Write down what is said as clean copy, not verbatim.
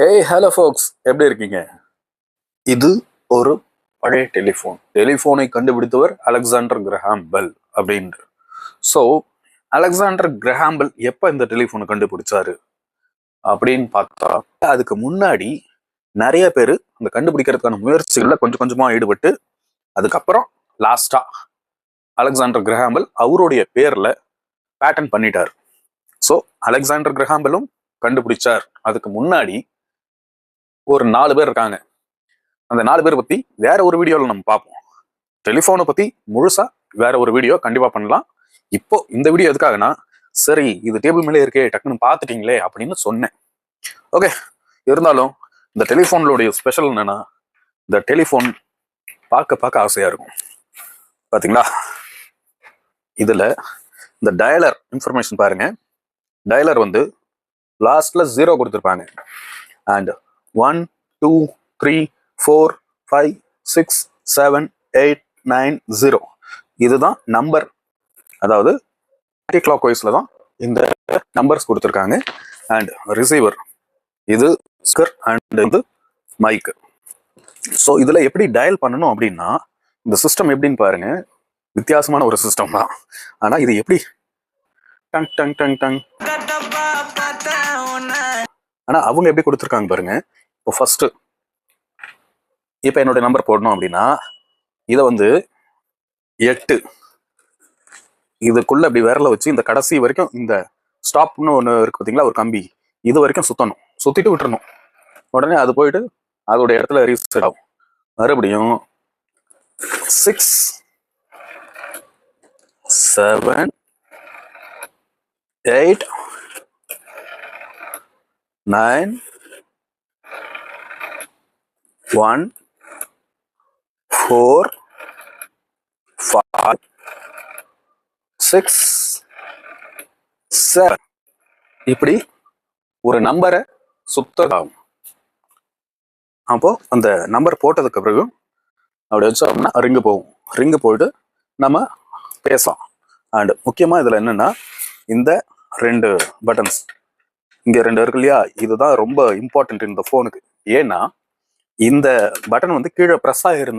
Hello ஃபோக்ஸ், எப்படி இருக்கீங்க? இது ஒரு பழைய டெலிஃபோனை கண்டுபிடித்தவர் அலெக்சாண்டர் கிரஹாம் பெல் அப்படின்ட்டு. ஸோ அலெக்சாண்டர் கிரஹாம் பெல் எப்போ இந்த டெலிஃபோனை கண்டுபிடிச்சாரு அப்படின்னு பார்த்தா, அதுக்கு முன்னாடி நிறைய பேர் இந்த கண்டுபிடிக்கிறதுக்கான முயற்சிகள்ல கொஞ்சம் கொஞ்சமா ஈடுபட்டு, அதுக்கப்புறம் லாஸ்டா அலெக்சாண்டர் கிரஹாம் பெல் அவருடைய பேர்ல பேட்டன் பண்ணிட்டார். ஸோ அலெக்சாண்டர் கிரஹாம் பெல்லும் கண்டுபிடிச்சார். அதுக்கு முன்னாடி ஒரு 4 பேர் இருக்காங்க. அந்த 4 பேர் பத்தி வேற ஒரு வீடியோவில் நம்ம பார்ப்போம். டெலிஃபோனை பத்தி முழுசா வேற ஒரு வீடியோ கண்டிப்பா பண்ணலாம். இப்போ இந்த வீடியோ எதுக்காகனா, சரி இது டேபிள் மேலே இருக்கே, டக்குன்னு பார்த்துட்டீங்களே அப்படின்னு சொன்னேன். ஓகே, இருந்தாலும் இந்த டெலிஃபோன்களுடைய ஸ்பெஷல் என்னன்னா, இந்த டெலிஃபோன் பார்க்க ஆசையா இருக்கும். பாத்தீங்களா, இதுல இந்த டயலர் இன்ஃபர்மேஷன் பாருங்க. டயலர் வந்து லாஸ்ட்ல 0 கொடுத்துருப்பாங்க. அண்ட் 1 2 3 4 5 6 7 8 9 0 இதுதான் நம்பர். அதாவது ஆன்டி கிளாக் வைஸ்ல தான் இந்த நம்பர்ஸ் கொடுத்துருக்காங்க. அண்ட் ரிசீவர் இது ஸ்கர் அண்ட் வந்து மைக். ஸோ இதுல எப்படி டயல் பண்ணணும் அப்படின்னா, இந்த சிஸ்டம் எப்படின்னு பாருங்க. வித்தியாசமான ஒரு சிஸ்டம் தான். ஆனா இது எப்படி டங் டங் டங் டங், ஆனா அவங்க எப்படி கொடுத்துருக்காங்க பாருங்க. இப்போ ஃபர்ஸ்ட் இப்போ என்னோட நம்பர் போடணும் அப்படின்னா, இதை வந்து 8 இதுக்குள்ள அப்படி விரல வச்சு இந்த கடைசி வரைக்கும், இந்த ஸ்டாப்னு ஒன்று இருக்கு பார்த்தீங்களா, ஒரு கம்பி, இது வரைக்கும் சுத்தணும். சுத்திட்டு விட்டுறணும். உடனே அது போயிட்டு அதோட இடத்துல ரீசெட் ஆகும். மறுபடியும் 6 7 8 9 1 4 5 6 7 இப்படி ஒரு நம்பரை சுத்தம். அப்போ அந்த நம்பர் போட்டதுக்கு பிறகு அப்படி வச்சோம்னா ரிங்கு போகும். ரிங்கு போயிட்டு நம்ம பேசலாம். அண்ட் முக்கியமா இதுல என்னன்னா, இந்த 2 பட்டன்ஸ் இங்க 2 இருக்கு இல்லையா, இதுதான் ரொம்ப இம்பார்ட்டன்ட் இந்த போனுக்கு. ஏன்னா இந்த பட்டன் வந்து கீழே ப்ரெஸ் ஆகிருந்தா